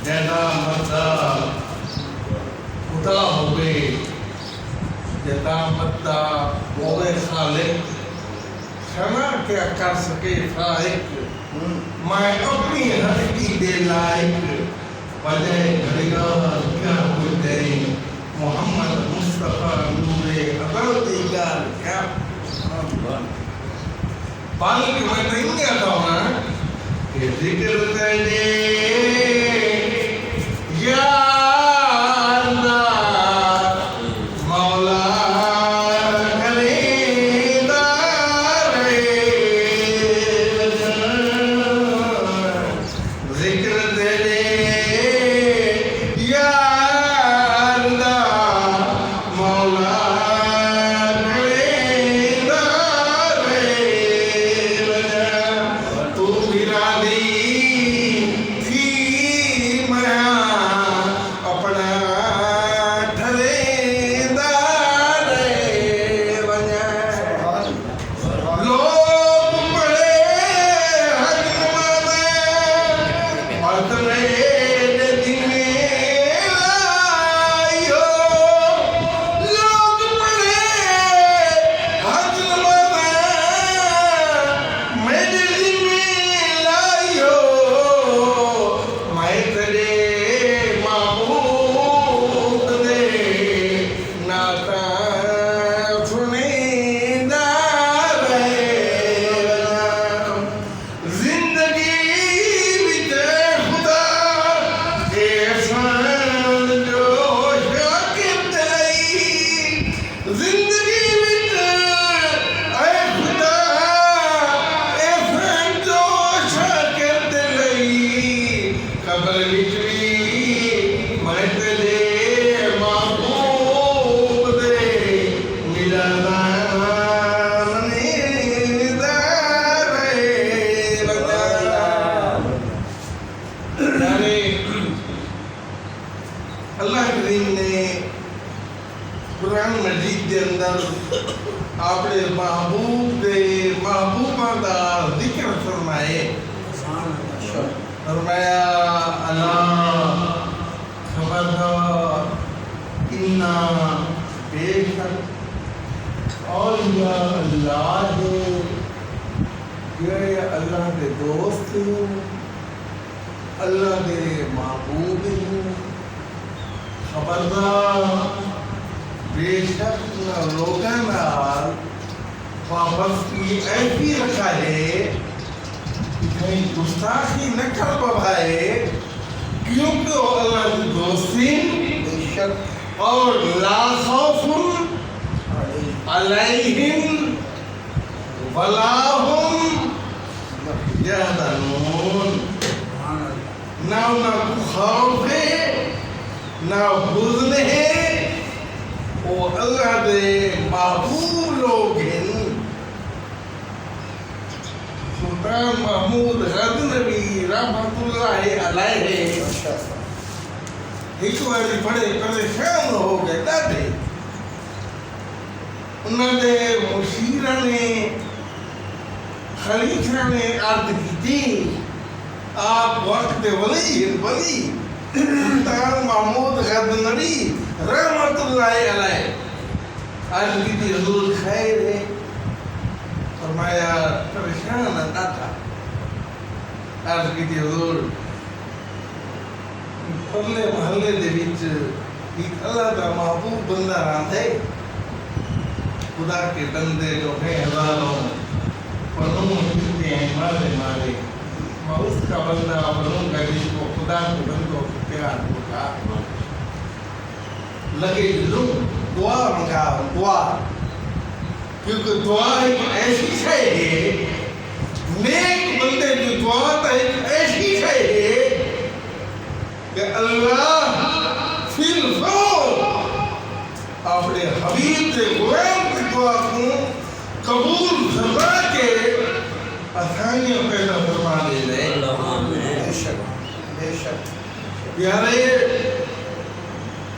जैदा मद्दा खुदा होवे, जैदा मद्दा होवे खालिक, क्षमा क्या कर सके फाइक, मैं अपनी हद की दे लायक, वजह घड़ियाल क्या हुई तेरी, मोहम्मद मुस्तफा नूरे अदल दीगार क्या पाल के मैं नहीं आता हूँ ना कि जिक्र तेरे या अल्लाह मौला खरीदार जिक्र तेरे या अल्लाह मौला तू मिला दी थी मैं अपना ठरेदार बना लोग बड़े हजमा में अतरे दिन आयो लोग बड़े हजमा में मेरे दिन लायो मैं तेरे महबूब दे नाता सुनेदार जिंदगी विच खुदा एहसान जो शाकिर आई जिंदगी विच ऐ खुदा एहसान जो शाकिर आई कब्र विच भी मैं तेरे महबूब दे मिलना ननीदार बना यानी अल्लाह करीम ने कुरान मजीद के अंदर अपने महबूब दे महबूबा दा जिक्र फरमाए फरमाया अल्लाह खबरदार इन्ना बेशक और या अल्लाह है ये अल्लाह के दोस्त हैं अल्लाह के महबूब हैं खबरदार बेशक न लोगों नाल वापसी ऐसी रखा है कि कहीं गुस्ताखी न कर पाए क्योंकि वो अल्लाह की दोस्ती बेशक और ला खौफुन अलैहिम वला हुम यहज़नून ना उनको खौफ है ना हुज़्न है वो अल्लाह दे महबूब लोग हैं सुल्तान महमूद गज़नवी रहमतुल्लाह अलैहि एक बार बड़े परेशान हो गए ॾाढे उन्होंने मुशीरा ने खलीफा ने अर्ज की आप वक्त वली सुल्तान महमूद गज़नवी रहमतुल्लाह अलैहि अर्ज की हुजूर खैर है फरमाया परेशान ना था अर्ज की हुजूर परले महल्ले दे विच एक अल्लाह दा महबूब बंदा रहंदा है खुदा के बंदे जो हैं हजारों पनों मिलते हैं मारे मारे मैं उसका बंदा बनूंगा जिसको खुदा के बंदों से प्यार होगा लगे लूं दुआ मंगा दुआ क्योंकि दुआ एक ऐसी शय है नेक बंदे की दुआ तो एक ऐसी शय है कि अल्लाह फिर अपने हबीब के गुलाम की दुआ को कबूल फरमा के आसानियां पैदा फरमा दे रहे बेशक बेशक प्यारे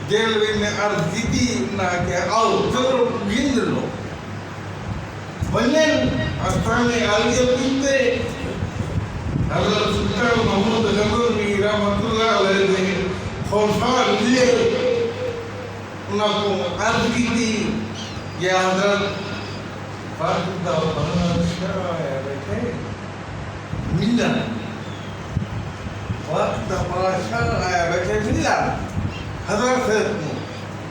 जेल में अर्ज की थी ना के आओ चलो गिन लो बल्ले आस्थाने आलिया पीते हज़रत सुल्तान महमूद गज़नवी रहमतुल्लाह अलैह ने खौफान दिए उनको अर्ज की थी ये हजरत फातिमा बादशाह बैठे मिला वक्त बादशाह आया बैठे मिला हजरत से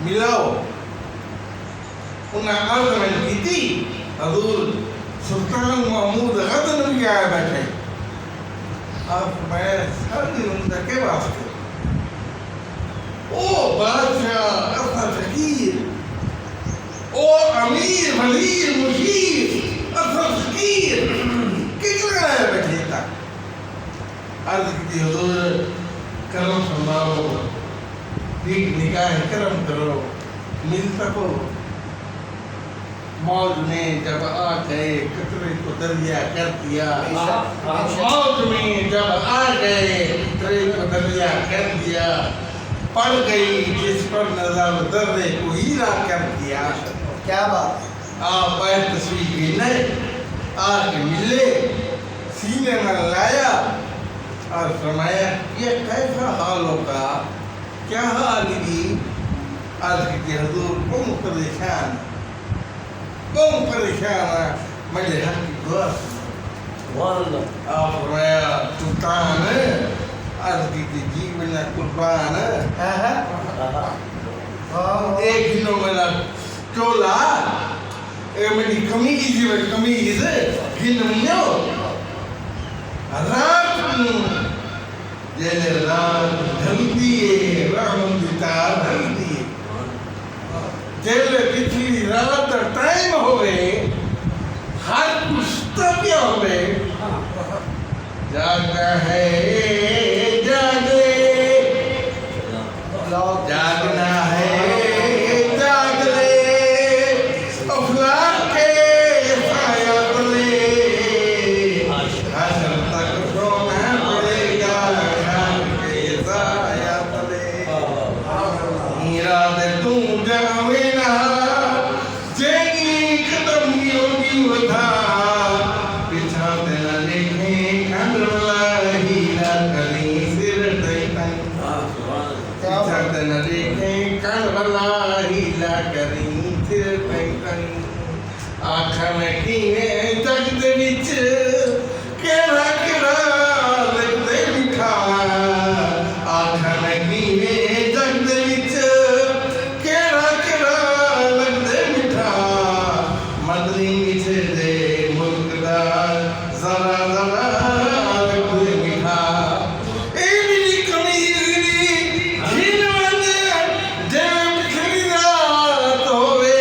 मिलाओ उन्हें अर्ज में की थी हजूर सुल्तान महमूद गजनवी भी आया बैठे आप मैं सारी उनका के वास्ते ओ बादशाह असा फकीर ओ अमीर वजीर मुशीर असा फकीर कितना आया बैठे था अर्ज की हजूर करम फरमाओ दीक निगाह करम करो मिल सको मौज में जब आ गए कतरे को दरिया कर दिया मौज में जब आ गए कतरे को दरिया कर दिया पड़ गई जिस पर नजर दर्रे को हीरा कर दिया क्या बात आप बैठ तस्वीर की नहीं आके मिले सीने में लाया और फरमाया ये कैसा हाल होगा क्या हाल ही आज के हजूर बहुत परेशान मेरे हक की दुआ आप फरमाया सुल्तान आज की जीवन कुर्बान एक किलो मेरा चोला मेरी कमीज गिन मियो रात जैसे रात ढलती है राम की तार ढलती है जैसे पिछली रात टाइम हो गए हर कुछ तब हो गए जागना है जागे जागना है जाग ले अफलाक के साया तले हशर तक सोना पड़ेगा खान के साया तले इरादे तू जावे ना जेगी कदम योगी वधा पीछा तेरा देखे कंडला हीरा कली सिर दैतन पीछा तेरा देखे कंडला हीरा कली सिर दैतन आखन कीने जग दे विच केड़ा केड़ा लगदे मिठा आखन कीने जग दे विच केड़ा केड़ा लगदे मिठा मदनी मिठे दे मुल्क दा जरा जरा लगदे मिठा ए मेरी कमीज़ झील वंदे जैम खरीदात होवे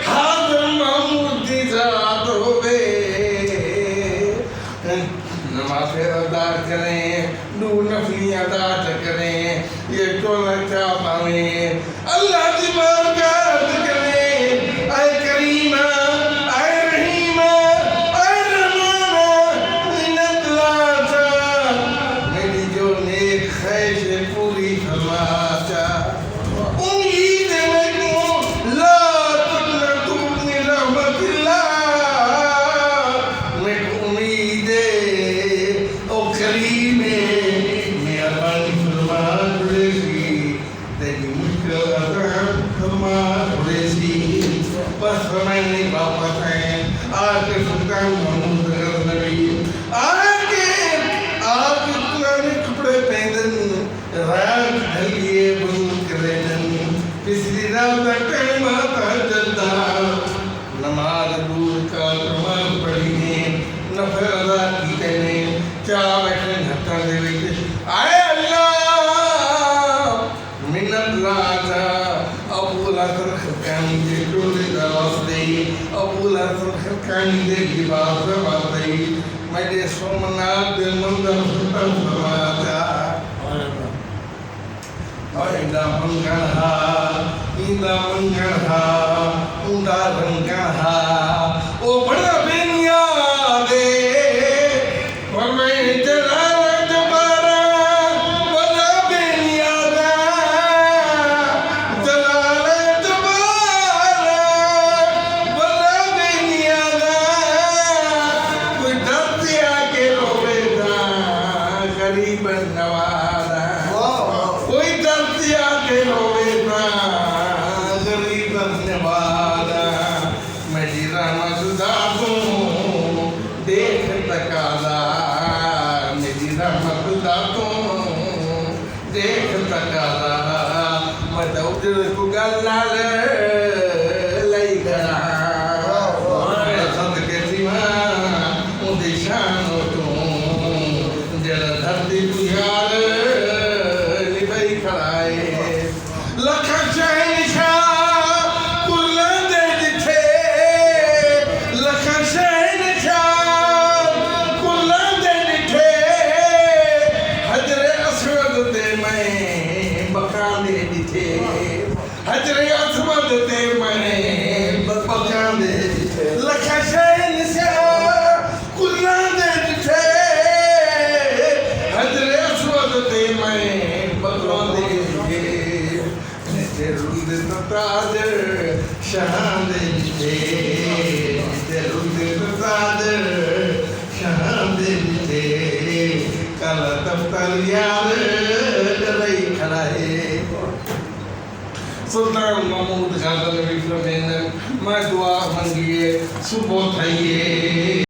हाज़र महमूद दी जात होवे नमाज़ अदा करें दो नफली अदा करें ये टोला क्या पावे अल्लाह की बारगाह करें ऐ करीमा ऐ रहीमा ऐ रहमाना मिन्नत लाजा मेरी जो नेक ख्वाहिश है पूरी फरमा जा उम्मीद है को ला तकनतु मिन रहमतिल्लाह मैं उम्मीद है ओ करीम मेहरबानी फरमा कुरेशी तेरी मुश्किल अज़ाब फरमा कुरेशी बस फरमाने वापस आए आके सुल्तान महमूद गजनवी आके पुराने कपड़े पहनन रात ढलिए बंद करेन पिछली रात का टाइम आता जल्दा नमाज दूर का नमाज पढ़ी नफल अदा की कहने क्या बैठे हत्ता दे विच आए अल्लाह मिन्नत लाजा अबूल हसन खरकानी दे टोले दा वास्ते अबूल हसन खरकानी दे लिबास दा वास्ते मेरे सोमनाथ दे मंदिर सुल्तान फरमाया इंदा मंगलहा उंदा रंगहा ओ बड़ा बेनिया दे और मैं जलाल जबारा बड़ा बेनिया दा जलाल जबारा बड़ा बेनिया दा कोई डरते आके रोवेगा गरीब नवाज आके रोवे ना गरीब नवाला मेरी रामा जुदा तू देख तकाला मेरी रामा जुदा तू देख तकाला मैं तो उधर को गल्ला लई गया मैं सदके सिवा उदी शानो तू जरा धरती तू यार निभाई खड़ाए लखन शहनशाह कुल्ला दे दिखे लखन शहनशाह कुल्ला दे दिखे हजरे असवद ते मैं बका दे दिखे हजरे असवद ते मैं बका दे दिखे लखन शहनशाह कुल्ला दे दिखे हजरे असवद ते मैं बका दे दिखे तेरुद तादर शान दे तेरुद तादर शान दे कल दफ्तर यार डरई खड़ा है सुल्तान महमूद खान ने भी मैं दुआ मंगी है सुबह थई